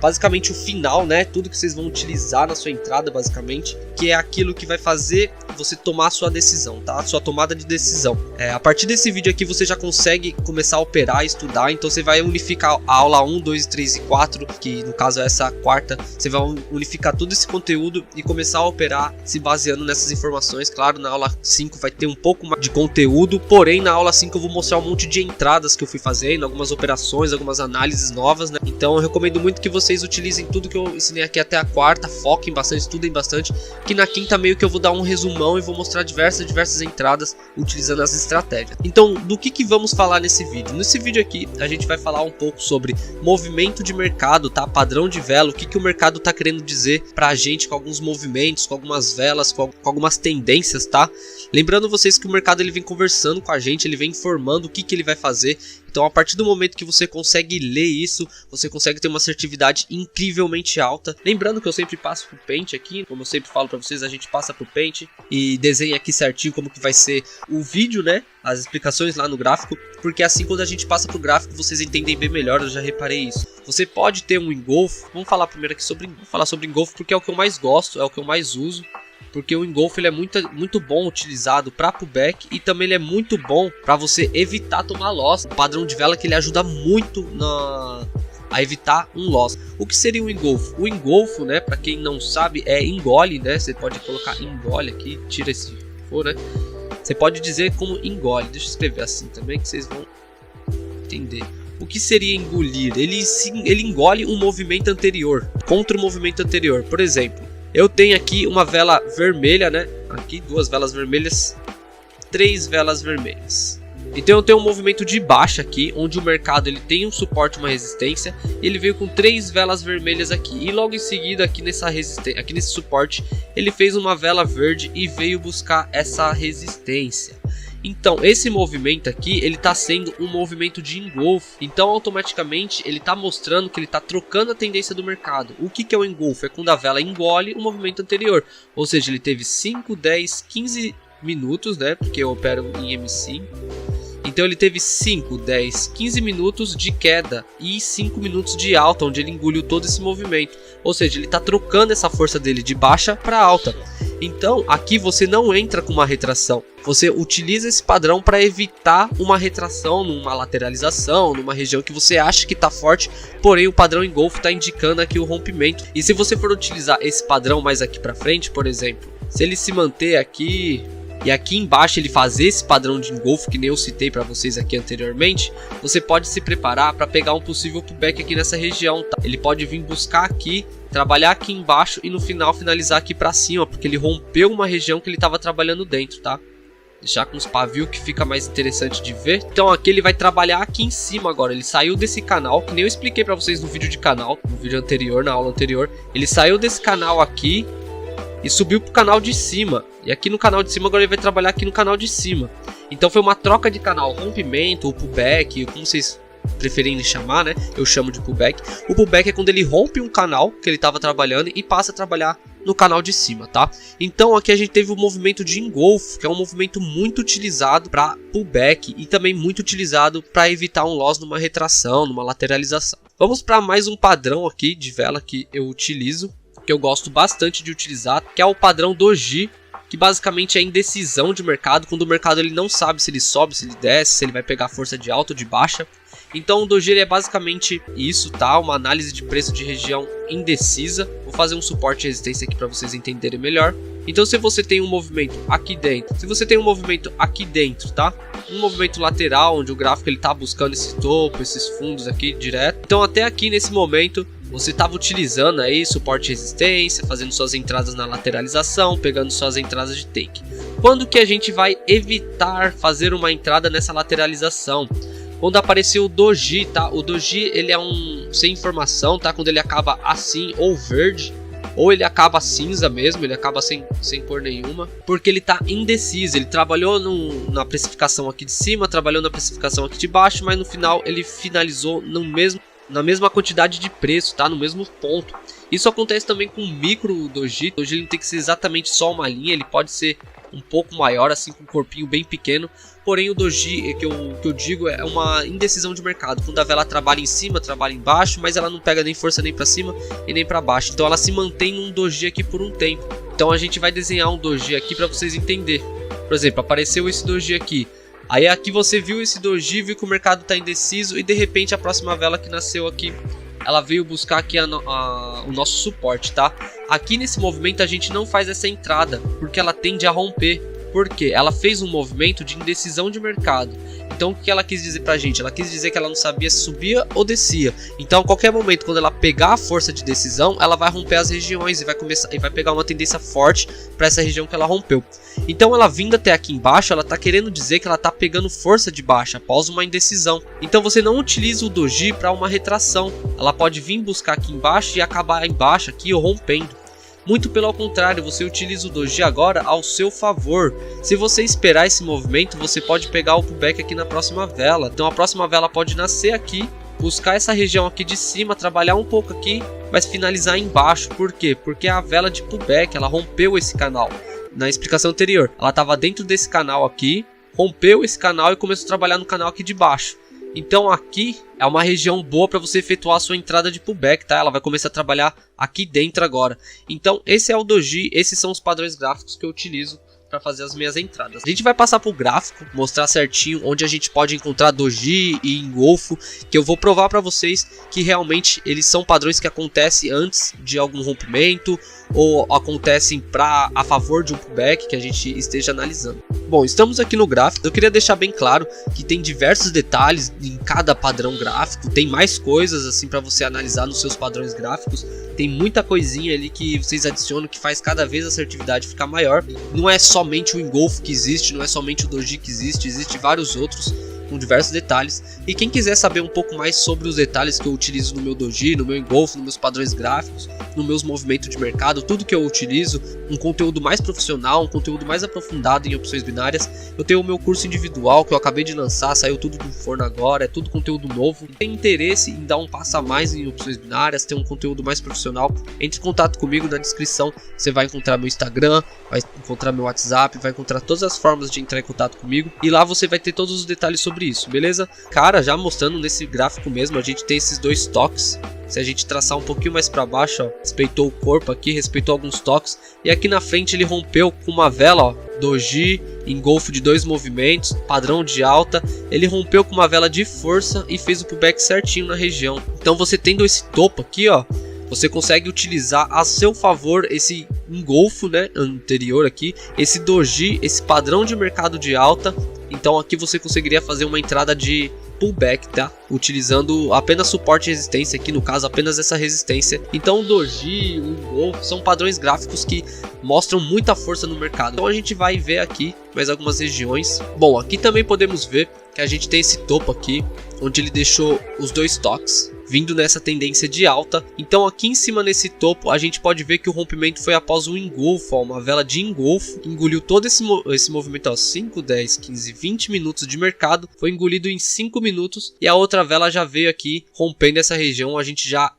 basicamente o final, né? Tudo que vocês vão utilizar na sua entrada, basicamente, que é aquilo que vai fazer você tomar a sua decisão, tá? A sua tomada de decisão. A partir desse vídeo aqui você já consegue começar a operar e estudar, então você vai unificar a aula 1, 2, 3 e 4, que no caso é essa quarta, você vai unificar todo esse conteúdo e começar a operar se baseando nessas informações. Claro, na aula 5 vai ter um pouco mais de conteúdo, porém na aula 5 eu vou mostrar um monte de entradas que eu fui fazendo, algumas operações, algumas análises novas, né? Então eu recomendo muito que vocês utilizem tudo que eu ensinei aqui até a quarta, foquem bastante, estudem bastante, que na quinta meio que eu vou dar um resumão e vou mostrar diversas entradas utilizando as estratégias. Então, do que vamos falar nesse vídeo? Nesse vídeo aqui, a gente vai falar um pouco sobre movimento de mercado, tá? Padrão de vela, o que o mercado tá querendo dizer pra gente com alguns movimentos, com algumas velas, com algumas tendências, tá? Lembrando vocês que o mercado ele vem conversando com a gente, ele vem informando o que ele vai fazer. Então a partir do momento que você consegue ler isso, você consegue ter uma assertividade incrivelmente alta. Lembrando que eu sempre passo pro Paint aqui, como eu sempre falo pra vocês, a gente passa pro Paint e desenha aqui certinho como que vai ser o vídeo, né? As explicações lá no gráfico, porque assim quando a gente passa pro gráfico vocês entendem bem melhor, eu já reparei isso. Você pode ter um engolfo, vamos falar primeiro aqui sobre engolfo porque é o que eu mais gosto, é o que eu mais uso. Porque o engolfo ele é muito bom utilizado para pullback e também ele é muito bom para você evitar tomar loss. O padrão de vela que ele ajuda muito a evitar um loss. O que seria o engolfo? O engolfo, né, para quem não sabe, é engole, né? Você pode colocar engole aqui, tira esse for, né? Você pode dizer como engole. Deixa eu escrever assim também que vocês vão entender. O que seria engolir? Ele engole um movimento anterior, contra o movimento anterior. Por exemplo, eu tenho aqui uma vela vermelha, né? Aqui 2 velas vermelhas, 3 velas vermelhas. Então eu tenho um movimento de baixa aqui, onde o mercado ele tem um suporte, uma resistência. Ele veio com 3 velas vermelhas aqui e logo em seguida aqui nessa resistência, aqui nesse suporte, ele fez uma vela verde e veio buscar essa resistência. Então esse movimento aqui, ele está sendo um movimento de engolfo. Então automaticamente ele está mostrando que ele está trocando a tendência do mercado. O que é o engolfo? É quando a vela engole o movimento anterior. Ou seja, ele teve 5, 10, 15 minutos, né? Porque eu opero em M5. Então ele teve 5, 10, 15 minutos de queda e 5 minutos de alta, onde ele engoliu todo esse movimento. Ou seja, ele está trocando essa força dele de baixa para alta. Então aqui você não entra com uma retração. Você utiliza esse padrão para evitar uma retração, numa lateralização, numa região que você acha que está forte. Porém o padrão engolfo está indicando aqui o rompimento. E se você for utilizar esse padrão mais aqui para frente, por exemplo, se ele se manter aqui e aqui embaixo ele fazer esse padrão de engolfo que nem eu citei para vocês aqui anteriormente, você pode se preparar para pegar um possível pullback aqui nessa região, tá? Ele pode vir buscar aqui, trabalhar aqui embaixo e no final finalizar aqui para cima, porque ele rompeu uma região que ele estava trabalhando dentro, tá? Deixar com os pavios que fica mais interessante de ver. Então aqui ele vai trabalhar aqui em cima agora. Ele saiu desse canal, que nem eu expliquei para vocês no vídeo de canal, no vídeo anterior, na aula anterior. Ele saiu desse canal aqui e subiu pro canal de cima. E aqui no canal de cima agora ele vai trabalhar aqui no canal de cima. Então foi uma troca de canal, rompimento ou pullback, como vocês preferem chamar, né? Eu chamo de pullback. O pullback é quando ele rompe um canal que ele estava trabalhando e passa a trabalhar no canal de cima, tá? Então aqui a gente teve o movimento de engolfo, que é um movimento muito utilizado para pullback e também muito utilizado para evitar um loss numa retração, numa lateralização. Vamos para mais um padrão aqui de vela que eu utilizo, que eu gosto bastante de utilizar, que é o padrão Doji, que basicamente é indecisão de mercado, quando o mercado ele não sabe se ele sobe, se ele desce, se ele vai pegar força de alta ou de baixa. Então o Doji ele é basicamente isso, tá? Uma análise de preço de região indecisa. Vou fazer um suporte e resistência aqui para vocês entenderem melhor. Então se você tem um movimento aqui dentro, tá? Um movimento lateral, onde o gráfico ele tá buscando esse topo, esses fundos aqui direto. Então até aqui nesse momento você estava utilizando aí suporte e resistência, fazendo suas entradas na lateralização, pegando suas entradas de take. Quando que a gente vai evitar fazer uma entrada nessa lateralização? Quando aparecer o Doji, tá? O Doji ele é um sem informação, tá? Quando ele acaba assim ou verde, ou ele acaba cinza mesmo, ele acaba sem cor nenhuma, porque ele tá indeciso. Ele trabalhou na precificação aqui de cima, trabalhou na precificação aqui de baixo, mas no final ele finalizou na mesma quantidade de preço, tá? No mesmo ponto. Isso acontece também com o micro Doji. O Doji ele não tem que ser exatamente só uma linha, ele pode ser um pouco maior, assim, com um corpinho bem pequeno. Porém o Doji, que eu digo, é uma indecisão de mercado. Quando a vela trabalha em cima, trabalha embaixo, mas ela não pega nem força nem para cima e nem para baixo. Então ela se mantém num Doji aqui por um tempo. Então a gente vai desenhar um Doji aqui para vocês entenderem. Por exemplo, apareceu esse Doji aqui. Aí aqui você viu esse Doji, viu que o mercado está indeciso e de repente a próxima vela que nasceu aqui, ela veio buscar aqui o nosso suporte, tá? Aqui nesse movimento a gente não faz essa entrada, porque ela tende a romper. Por quê? Ela fez um movimento de indecisão de mercado. Então o que ela quis dizer pra gente? Ela quis dizer que ela não sabia se subia ou descia. Então a qualquer momento, quando ela pegar a força de decisão, ela vai romper as regiões e vai pegar uma tendência forte para essa região que ela rompeu. Então ela vindo até aqui embaixo, ela tá querendo dizer que ela tá pegando força de baixa após uma indecisão. Então você não utiliza o Doji para uma retração. Ela pode vir buscar aqui embaixo e acabar embaixo aqui ou rompendo. Muito pelo contrário, você utiliza o doji agora ao seu favor. Se você esperar esse movimento, você pode pegar o pullback aqui na próxima vela. Então a próxima vela pode nascer aqui, buscar essa região aqui de cima, trabalhar um pouco aqui, mas finalizar embaixo. Por quê? Porque a vela de pullback, ela rompeu esse canal. Na explicação anterior, ela estava dentro desse canal aqui, rompeu esse canal e começou a trabalhar no canal aqui de baixo. Então aqui é uma região boa para você efetuar a sua entrada de pullback, tá? Ela vai começar a trabalhar aqui dentro agora. Então esse é o doji, esses são os padrões gráficos que eu utilizo para fazer as minhas entradas. A gente vai passar para o gráfico, mostrar certinho onde a gente pode encontrar doji e engolfo, que eu vou provar para vocês que realmente eles são padrões que acontecem antes de algum rompimento ou acontecem a favor de um pullback que a gente esteja analisando. Bom, estamos aqui no gráfico. Eu queria deixar bem claro que tem diversos detalhes em cada padrão gráfico, tem mais coisas assim para você analisar nos seus padrões gráficos. Tem muita coisinha ali que vocês adicionam que faz cada vez a assertividade ficar maior. Não é somente o engolfo que existe, não é somente o doji que existe vários outros com diversos detalhes. E quem quiser saber um pouco mais sobre os detalhes que eu utilizo no meu doji, no meu engolfo, nos meus padrões gráficos, nos meus movimentos de mercado, tudo que eu utilizo, um conteúdo mais profissional, um conteúdo mais aprofundado em opções binárias, eu tenho o meu curso individual que eu acabei de lançar, saiu tudo do forno agora, é tudo conteúdo novo. Tem interesse em dar um passo a mais em opções binárias, ter um conteúdo mais profissional, entre em contato comigo. Na descrição você vai encontrar meu Instagram, vai encontrar meu WhatsApp, vai encontrar todas as formas de entrar em contato comigo, e lá você vai ter todos os detalhes sobre isso, beleza? Cara, já mostrando nesse gráfico mesmo, a gente tem esses dois toques. Se a gente traçar um pouquinho mais para baixo, ó, respeitou o corpo aqui, respeitou alguns toques, e aqui na frente ele rompeu com uma vela, ó, doji, engolfo de 2 movimentos, padrão de alta. Ele rompeu com uma vela de força e fez o pullback certinho na região. Então você tendo esse topo aqui, ó, você consegue utilizar a seu favor esse engolfo, né, anterior aqui, esse doji, esse padrão de mercado de alta. Então aqui você conseguiria fazer uma entrada de pullback, tá? Utilizando apenas suporte e resistência, aqui no caso apenas essa resistência. Então o doji, o engolfo são padrões gráficos que mostram muita força no mercado. Então a gente vai ver aqui mais algumas regiões. Bom, aqui também podemos ver que a gente tem esse topo aqui, onde ele deixou os 2 toques vindo nessa tendência de alta. Então aqui em cima nesse topo a gente pode ver que o rompimento foi após um engolfo, ó, uma vela de engolfo, engoliu todo esse movimento, ó, 5, 10, 15, 20 minutos de mercado, foi engolido em 5 minutos, e a outra vela já veio aqui rompendo essa região. A gente já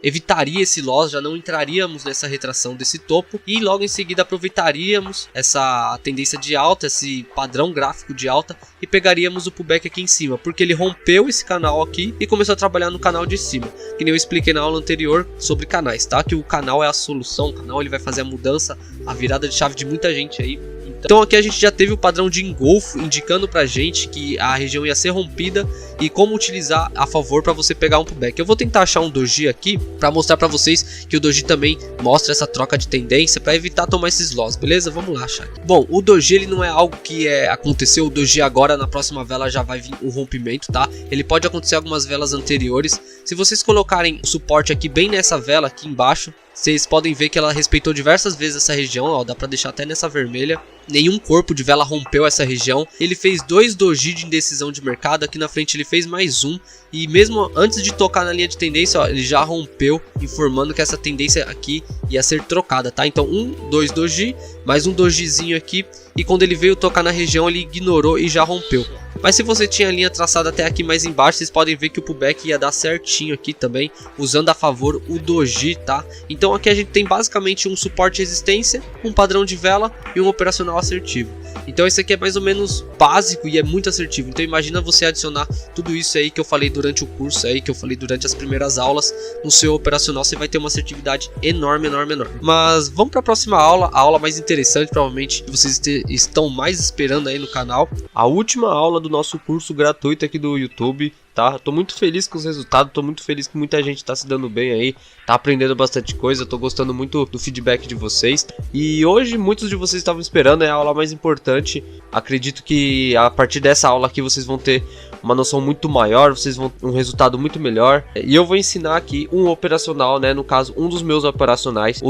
evitaria esse loss, já não entraríamos nessa retração desse topo, e logo em seguida aproveitaríamos essa tendência de alta, esse padrão gráfico de alta, e pegaríamos o pullback aqui em cima, porque ele rompeu esse canal aqui e começou a trabalhar no canal de cima, que nem eu expliquei na aula anterior sobre canais, tá? Que o canal é a solução, o canal ele vai fazer a mudança, a virada de chave de muita gente aí. Então aqui a gente já teve o padrão de engolfo indicando pra gente que a região ia ser rompida e como utilizar a favor para você pegar um pullback. Eu vou tentar achar um doji aqui para mostrar para vocês que o doji também mostra essa troca de tendência para evitar tomar esses loss, beleza? Vamos lá achar aqui. Bom, o doji ele não é algo que aconteceu, o doji agora na próxima vela já vai vir um rompimento, tá? Ele pode acontecer algumas velas anteriores. Se vocês colocarem o suporte aqui bem nessa vela aqui embaixo, vocês podem ver que ela respeitou diversas vezes essa região, ó, dá pra deixar até nessa vermelha. Nenhum corpo de vela rompeu essa região. Ele fez 2 doji de indecisão de mercado, aqui na frente ele fez mais um. E mesmo antes de tocar na linha de tendência, ó, ele já rompeu, informando que essa tendência aqui ia ser trocada, tá? Então 2 doji, mais um dojizinho aqui. E quando ele veio tocar na região, ele ignorou e já rompeu. Mas se você tinha a linha traçada até aqui mais embaixo, vocês podem ver que o pullback ia dar certinho aqui também, usando a favor o doji, tá? Então aqui a gente tem basicamente um suporte e resistência, um padrão de vela e um operacional assertivo. Então esse aqui é mais ou menos básico e é muito assertivo. Então imagina você adicionar tudo isso aí que eu falei durante o curso aí, que eu falei durante as primeiras aulas, no seu operacional você vai ter uma assertividade enorme, enorme, enorme. Mas vamos para a próxima aula, a aula mais interessante provavelmente que vocês estão mais esperando aí no canal. A última aula do nosso curso gratuito aqui do YouTube, tá? Tô muito feliz com os resultados, tô muito feliz que muita gente tá se dando bem aí, tá aprendendo bastante coisa, tô gostando muito do feedback de vocês. E hoje muitos de vocês estavam esperando, é a aula mais importante. Acredito que a partir dessa aula aqui vocês vão ter uma noção muito maior, vocês vão ter um resultado muito melhor. E eu vou ensinar aqui um operacional, né, no caso um dos meus operacionais,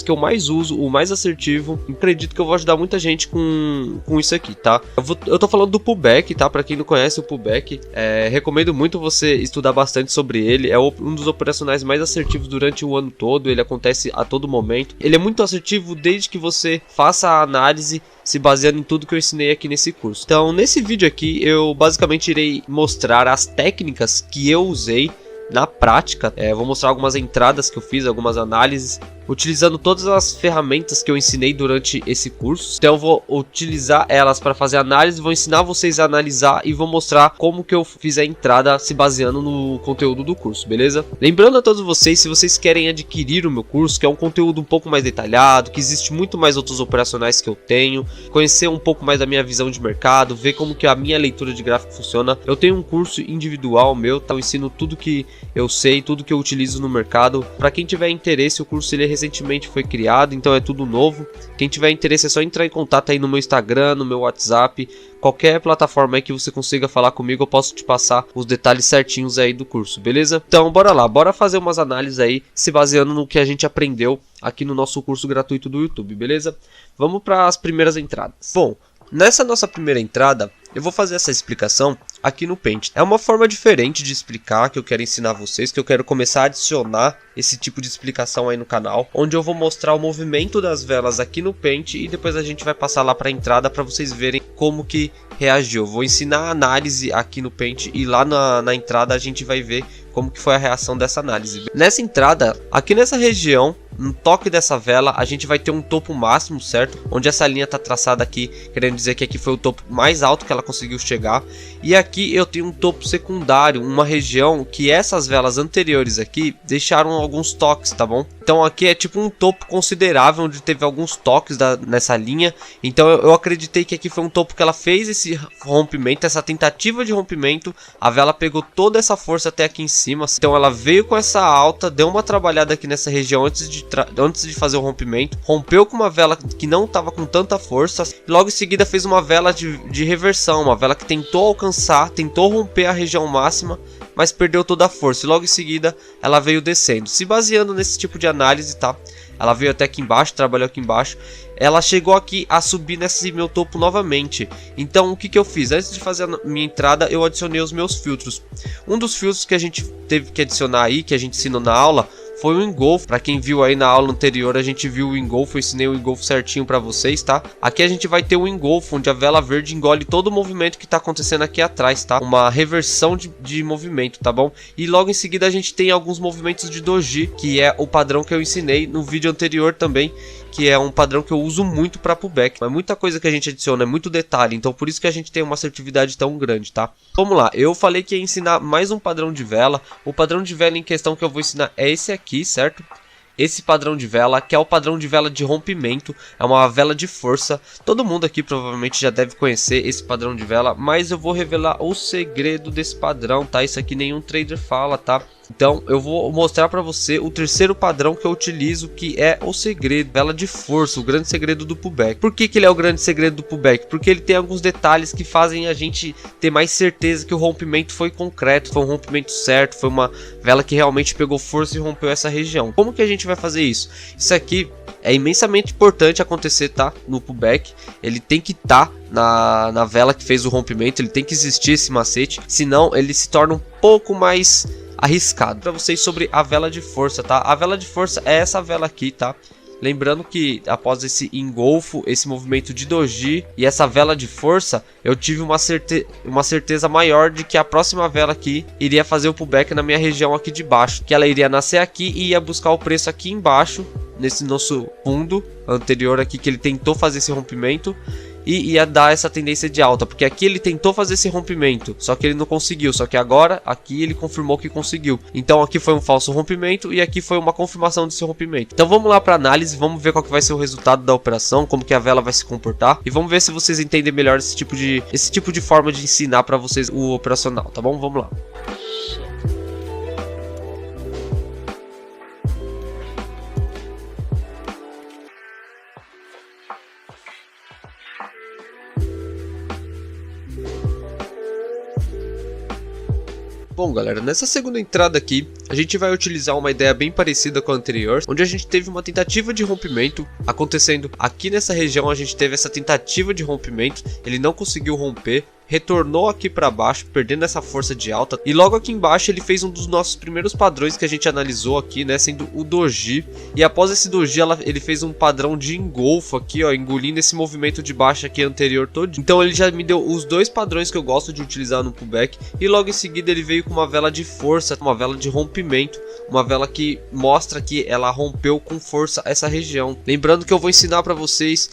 que eu mais uso, o mais assertivo. Acredito que eu vou ajudar muita gente com isso aqui, tá? Eu tô falando do pullback, tá? Pra quem não conhece o pullback, recomendo muito você estudar bastante sobre ele. É um dos operacionais mais assertivos durante o ano todo, ele acontece a todo momento. Ele é muito assertivo desde que você faça a análise se baseando em tudo que eu ensinei aqui nesse curso. Então, nesse vídeo aqui, eu basicamente irei mostrar as técnicas que eu usei na prática. Vou mostrar algumas entradas que eu fiz, algumas análises, utilizando todas as ferramentas que eu ensinei durante esse curso. Então eu vou utilizar elas para fazer análise, vou ensinar vocês a analisar e vou mostrar como que eu fiz a entrada se baseando no conteúdo do curso, beleza? Lembrando a todos vocês, se vocês querem adquirir o meu curso, que é um conteúdo um pouco mais detalhado, que existe muito mais outros operacionais que eu tenho, conhecer um pouco mais da minha visão de mercado, ver como que a minha leitura de gráfico funciona, eu tenho um curso individual meu, tá? Eu ensino tudo que eu sei, tudo que eu utilizo no mercado. Para quem tiver interesse, o curso ele recentemente foi criado, então é tudo novo. Quem tiver interesse é só entrar em contato aí no meu Instagram, no meu WhatsApp, qualquer plataforma aí que você consiga falar comigo, eu posso te passar os detalhes certinhos aí do curso, beleza? Então bora lá, bora fazer umas análises aí, se baseando no que a gente aprendeu aqui no nosso curso gratuito do YouTube, beleza? Vamos para as primeiras entradas. Bom, nessa nossa primeira entrada, eu vou fazer essa explicação aqui no Paint. É uma forma diferente de explicar que eu quero ensinar vocês, que eu quero começar a adicionar esse tipo de explicação aí no canal, onde eu vou mostrar o movimento das velas aqui no Paint e depois a gente vai passar lá para a entrada para vocês verem como que reagiu. Vou ensinar a análise aqui no Paint e lá na entrada a gente vai ver como que foi a reação dessa análise. Nessa entrada, aqui nessa região, no toque dessa vela, a gente vai ter um topo máximo, certo? Onde essa linha está traçada aqui, querendo dizer que aqui foi o topo mais alto que ela conseguiu chegar. E aqui eu tenho um topo secundário, uma região que essas velas anteriores aqui deixaram alguns toques, tá bom? Então aqui é tipo um topo considerável, onde teve alguns toques nessa linha. Então eu acreditei que aqui foi um topo que ela fez esse rompimento, essa tentativa de rompimento. A vela pegou toda essa força até aqui em cima. Então ela veio com essa alta, deu uma trabalhada aqui nessa região antes de fazer o rompimento. Rompeu com uma vela que não estava com tanta força. E logo em seguida fez uma vela de reversão, uma vela que tentou alcançar, tentou romper a região máxima, mas perdeu toda a força. E logo em seguida ela veio descendo. Se baseando nesse tipo de análise, tá? Ela veio até aqui embaixo, trabalhou aqui embaixo. Ela chegou aqui a subir nesse meu topo novamente. Então o que eu fiz? Antes de fazer a minha entrada, eu adicionei os meus filtros. Um dos filtros que a gente teve que adicionar aí, que a gente ensinou na aula, foi o engolfo. Para quem viu aí na aula anterior, a gente viu o engolfo, eu ensinei o engolfo certinho para vocês, tá? Aqui a gente vai ter o engolfo, onde a vela verde engole todo o movimento que tá acontecendo aqui atrás, tá? Uma reversão de movimento, tá bom? E logo em seguida a gente tem alguns movimentos de doji, que é o padrão que eu ensinei no vídeo anterior também, que é um padrão que eu uso muito para pullback. Mas muita coisa que a gente adiciona, é muito detalhe, então por isso que a gente tem uma assertividade tão grande, tá? Vamos lá, eu falei que ia ensinar mais um padrão de vela. O padrão de vela em questão que eu vou ensinar é esse aqui, certo? Esse padrão de vela, que é o padrão de vela de rompimento, é uma vela de força. Todo mundo aqui provavelmente já deve conhecer esse padrão de vela, mas eu vou revelar o segredo desse padrão, tá? Isso aqui nenhum trader fala, tá? Então eu vou mostrar para você o terceiro padrão que eu utilizo, que é o segredo, vela de força, o grande segredo do pullback. Por que ele é o grande segredo do pullback? Porque ele tem alguns detalhes que fazem a gente ter mais certeza que o rompimento foi concreto, foi um rompimento certo, foi uma vela que realmente pegou força e rompeu essa região. Como que a gente vai fazer isso? Isso aqui é imensamente importante acontecer, tá? No pullback, ele tem que estar na vela que fez o rompimento, ele tem que existir esse macete, senão ele se torna um pouco mais arriscado. Para vocês sobre a vela de força, tá? A vela de força é essa vela aqui, tá? Lembrando que após esse engolfo, esse movimento de doji e essa vela de força, eu tive uma certeza maior de que a próxima vela aqui iria fazer o pullback na minha região aqui de baixo, que ela iria nascer aqui e ia buscar o preço aqui embaixo, nesse nosso fundo anterior aqui, que ele tentou fazer esse rompimento e ia dar essa tendência de alta, porque aqui ele tentou fazer esse rompimento, só que ele não conseguiu, só que agora aqui ele confirmou que conseguiu. Então aqui foi um falso rompimento e aqui foi uma confirmação desse rompimento. Então vamos lá para análise, vamos ver qual que vai ser o resultado da operação, como que a vela vai se comportar e vamos ver se vocês entendem melhor esse tipo de forma de ensinar para vocês o operacional, tá bom? Vamos lá. Bom galera, nessa segunda entrada aqui, a gente vai utilizar uma ideia bem parecida com a anterior, onde a gente teve uma tentativa de rompimento acontecendo aqui nessa região. A gente teve essa tentativa de rompimento, ele não conseguiu romper, retornou aqui para baixo, perdendo essa força de alta, e logo aqui embaixo ele fez um dos nossos primeiros padrões que a gente analisou aqui, né, sendo o doji. E após esse doji ele fez um padrão de engolfo aqui, ó, engolindo esse movimento de baixo aqui anterior todo. Então ele já me deu os dois padrões que eu gosto de utilizar no pullback, e logo em seguida ele veio com uma vela de força, uma vela de rompimento, uma vela que mostra que ela rompeu com força essa região. Lembrando que eu vou ensinar para vocês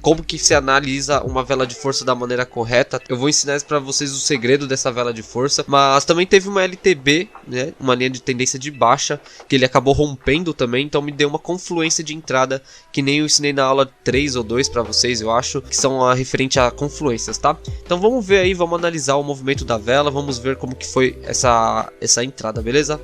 como que se analisa uma vela de força da maneira correta. Eu vou ensinar para vocês o segredo dessa vela de força. Mas também teve uma LTB, né, uma linha de tendência de baixa, que ele acabou rompendo também. Então me deu uma confluência de entrada, que nem eu ensinei na aula 3 ou 2 para vocês, eu acho, que são referente a confluências, tá? Então vamos ver aí, vamos analisar o movimento da vela, vamos ver como que foi essa entrada, beleza?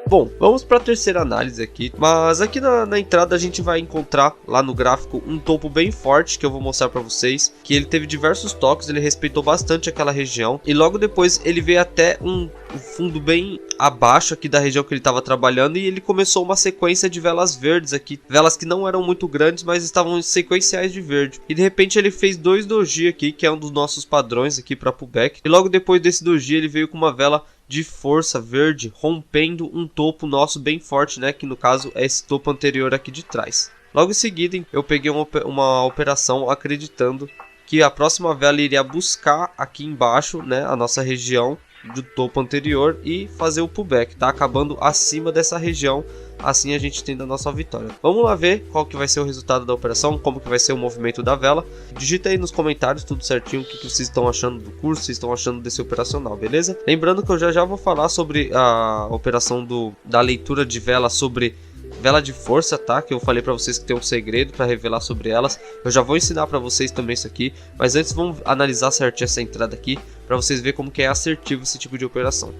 Bom, vamos para a terceira análise aqui, mas aqui na entrada a gente vai encontrar lá no gráfico um topo bem forte que eu vou mostrar para vocês, que ele teve diversos toques, ele respeitou bastante aquela região, e logo depois ele veio até um fundo bem abaixo aqui da região que ele estava trabalhando, e ele começou uma sequência de velas verdes aqui, velas que não eram muito grandes, mas estavam sequenciais de verde, e de repente ele fez dois doji aqui, que é um dos nossos padrões aqui para pullback, e logo depois desse doji ele veio com uma vela de força verde, rompendo um topo nosso bem forte, né, que no caso é esse topo anterior aqui de trás. Logo em seguida eu peguei uma operação acreditando que a próxima vela iria buscar aqui embaixo, né, a nossa região do topo anterior e fazer o pullback, tá, acabando acima dessa região. Assim a gente tem a nossa vitória. Vamos lá ver qual que vai ser o resultado da operação, como que vai ser o movimento da vela. Digita aí nos comentários tudo certinho o que vocês estão achando do curso, vocês estão achando desse operacional, beleza? Lembrando que eu já vou falar sobre a operação da leitura de vela, sobre vela de força, tá? Que eu falei para vocês que tem um segredo para revelar sobre elas. Eu já vou ensinar para vocês também isso aqui, mas antes vamos analisar certinho essa entrada aqui para vocês verem como que é assertivo esse tipo de operação.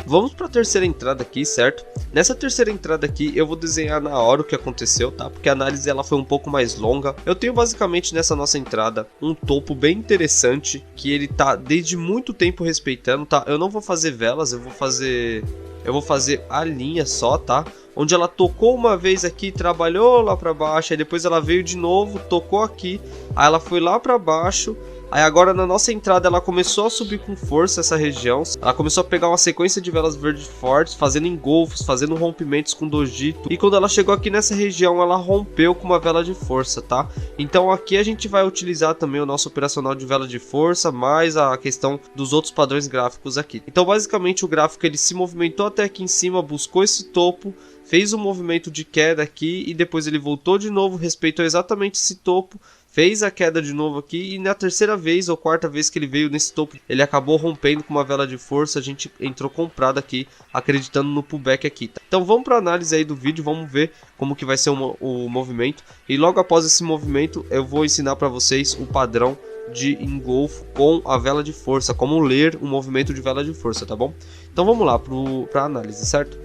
Vamos para a terceira entrada aqui, certo? Nessa terceira entrada aqui eu vou desenhar na hora o que aconteceu, tá? Porque a análise ela foi um pouco mais longa. Eu tenho basicamente nessa nossa entrada um topo bem interessante, que ele tá desde muito tempo respeitando, tá? Eu não vou fazer velas, eu vou fazer a linha só, tá? Onde ela tocou uma vez aqui, trabalhou lá para baixo, aí depois ela veio de novo, tocou aqui, aí ela foi lá para baixo. Aí agora na nossa entrada ela começou a subir com força essa região. Ela começou a pegar uma sequência de velas verdes fortes, fazendo engolfos, fazendo rompimentos com doji. E quando ela chegou aqui nessa região, ela rompeu com uma vela de força, tá? Então aqui a gente vai utilizar também o nosso operacional de vela de força, mais a questão dos outros padrões gráficos aqui. Então basicamente o gráfico ele se movimentou até aqui em cima, buscou esse topo, fez um movimento de queda aqui e depois ele voltou de novo, respeitou exatamente esse topo, fez a queda de novo aqui, e na terceira vez ou quarta vez que ele veio nesse topo, ele acabou rompendo com uma vela de força. A gente entrou comprado aqui, acreditando no pullback aqui, tá? Então vamos para a análise aí do vídeo, vamos ver como que vai ser o movimento, e logo após esse movimento eu vou ensinar para vocês o padrão de engolfo com a vela de força, como ler um movimento de vela de força, tá bom? Então vamos lá para a análise, certo?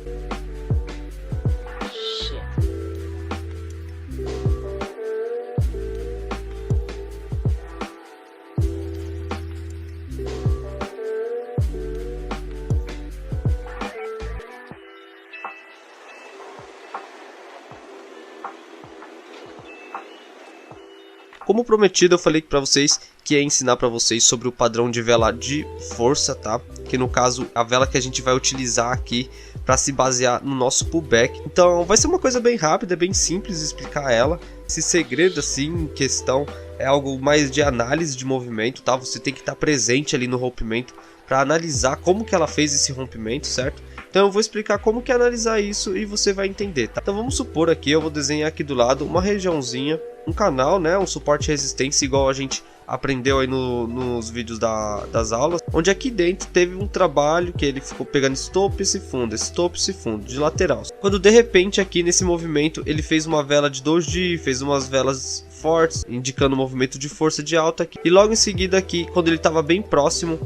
Como prometido, eu falei para vocês que ia ensinar para vocês sobre o padrão de vela de força, tá? Que no caso, a vela que a gente vai utilizar aqui para se basear no nosso pullback. Então, vai ser uma coisa bem rápida, bem simples de explicar ela. Esse segredo, assim, em questão, é algo mais de análise de movimento, tá? Você tem que estar presente ali no rompimento para analisar como que ela fez esse rompimento, certo? Então Então eu vou explicar como que é analisar isso e você vai entender, tá? Então vamos supor aqui, eu vou desenhar aqui do lado uma regiãozinha, um canal, né, um suporte de resistência igual a gente aprendeu aí nos vídeos das aulas, onde aqui dentro teve um trabalho que ele ficou pegando esse topo e esse fundo, de lateral. Quando de repente aqui nesse movimento ele fez uma vela de doji, fez umas velas fortes, indicando um movimento de força de alta aqui. E logo em seguida aqui, quando ele estava bem próximo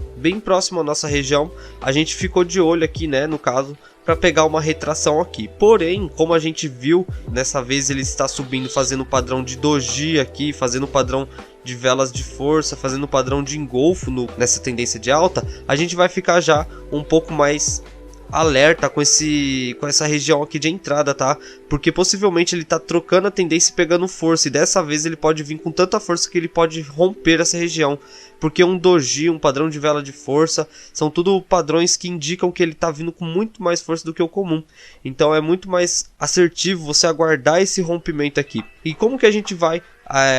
à nossa região, a gente ficou de olho aqui, né, no caso, para pegar uma retração aqui. Porém, como a gente viu, dessa vez ele está subindo, fazendo o padrão de doji aqui, fazendo o padrão de velas de força, fazendo o padrão de engolfo nessa tendência de alta, a gente vai ficar já um pouco mais alerta com essa região aqui de entrada, tá? Porque possivelmente ele tá trocando a tendência e pegando força, e dessa vez ele pode vir com tanta força que ele pode romper essa região, porque um doji, um padrão de vela de força, são tudo padrões que indicam que ele tá vindo com muito mais força do que o comum. Então é muito mais assertivo você aguardar esse rompimento aqui. E como que a gente vai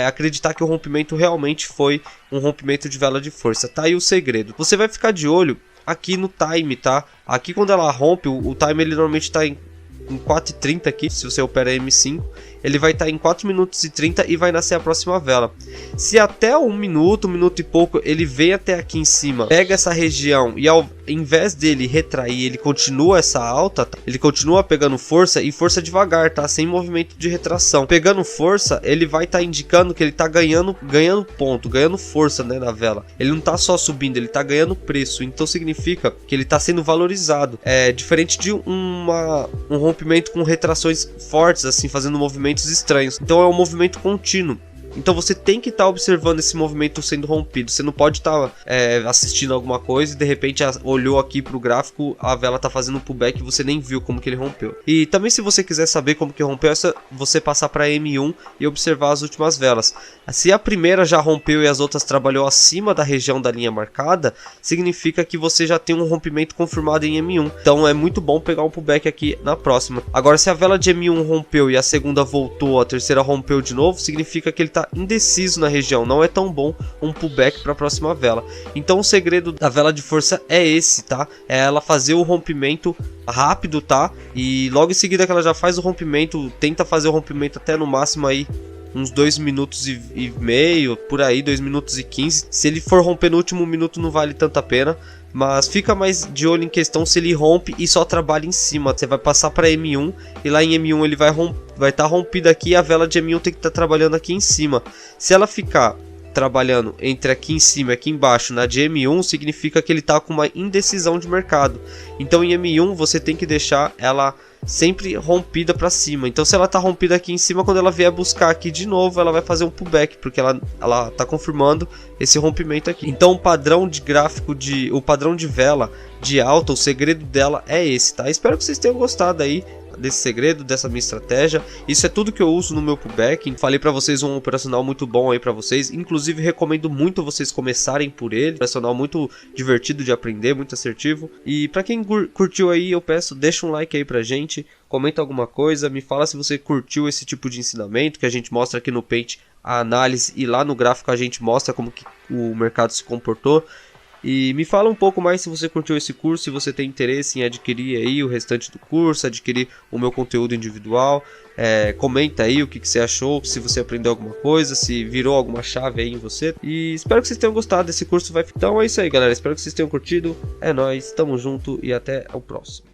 acreditar que o rompimento realmente foi um rompimento de vela de força? Tá aí o segredo. Você vai ficar de olho aqui no time, tá? Aqui quando ela rompe, o time ele normalmente está em 4h30 aqui, se você opera M5, ele vai estar em 4 minutos e 30 e vai nascer a próxima vela. Se até 1 minuto e pouco ele vem até aqui em cima, pega essa região e ao invés dele retrair, ele continua essa alta, tá? Ele continua pegando força e força devagar, tá? Sem movimento de retração. Pegando força, ele vai estar indicando que ele está ganhando ponto, ganhando força, né, na vela. Ele não está só subindo, ele está ganhando preço. Então significa que ele está sendo valorizado. É diferente de um rompimento com retrações fortes, assim, fazendo movimentos estranhos. Então é um movimento contínuo. Então você tem que estar observando esse movimento sendo rompido. Você não pode estar assistindo alguma coisa e de repente olhou aqui para o gráfico, a vela está fazendo um pullback e você nem viu como que ele rompeu. E também, se você quiser saber como que rompeu, é você passar para M1 e observar as últimas velas. Se a primeira já rompeu e as outras trabalhou acima da região da linha marcada, significa que você já tem um rompimento confirmado em M1. Então é muito bom pegar um pullback aqui na próxima. Agora, se a vela de M1 rompeu e a segunda voltou, a terceira rompeu de novo, significa que ele está indeciso na região, não é tão bom um pullback para a próxima vela. Então o segredo da vela de força é esse, tá? É ela fazer o rompimento rápido, tá? E logo em seguida que ela já faz o rompimento, tenta fazer o rompimento até no máximo aí uns 2 minutos e meio, por aí, 2 minutos e 15. Se ele for romper no último minuto não vale tanta pena, mas fica mais de olho em questão se ele rompe e só trabalha em cima. Você vai passar para M1 e lá em M1 ele vai estar rompido aqui e a vela de M1 tem que estar trabalhando aqui em cima. Se ela ficar trabalhando entre aqui em cima e aqui embaixo na de M1, significa que ele está com uma indecisão de mercado. Então em M1 você tem que deixar ela sempre rompida para cima. Então se ela tá rompida aqui em cima, quando ela vier buscar aqui de novo, ela vai fazer um pullback, porque ela tá confirmando esse rompimento aqui. Então o padrão de gráfico o padrão de vela de alta, o segredo dela é esse, tá? Espero que vocês tenham gostado aí desse segredo, dessa minha estratégia. Isso é tudo que eu uso no meu pullback. Falei para vocês um operacional muito bom aí para vocês. Inclusive recomendo muito vocês começarem por ele. Operacional muito divertido de aprender, muito assertivo. E para quem curtiu aí, eu peço, deixa um like aí pra gente, comenta alguma coisa, me fala se você curtiu esse tipo de ensinamento que a gente mostra aqui no Paint, a análise, e lá no gráfico a gente mostra como que o mercado se comportou. E me fala um pouco mais se você curtiu esse curso, se você tem interesse em adquirir aí o restante do curso, adquirir o meu conteúdo individual. Comenta aí o que você achou, se você aprendeu alguma coisa, se virou alguma chave aí em você. E espero que vocês tenham gostado desse curso. Então é isso aí, galera, espero que vocês tenham curtido. É nóis, tamo junto e até o próximo.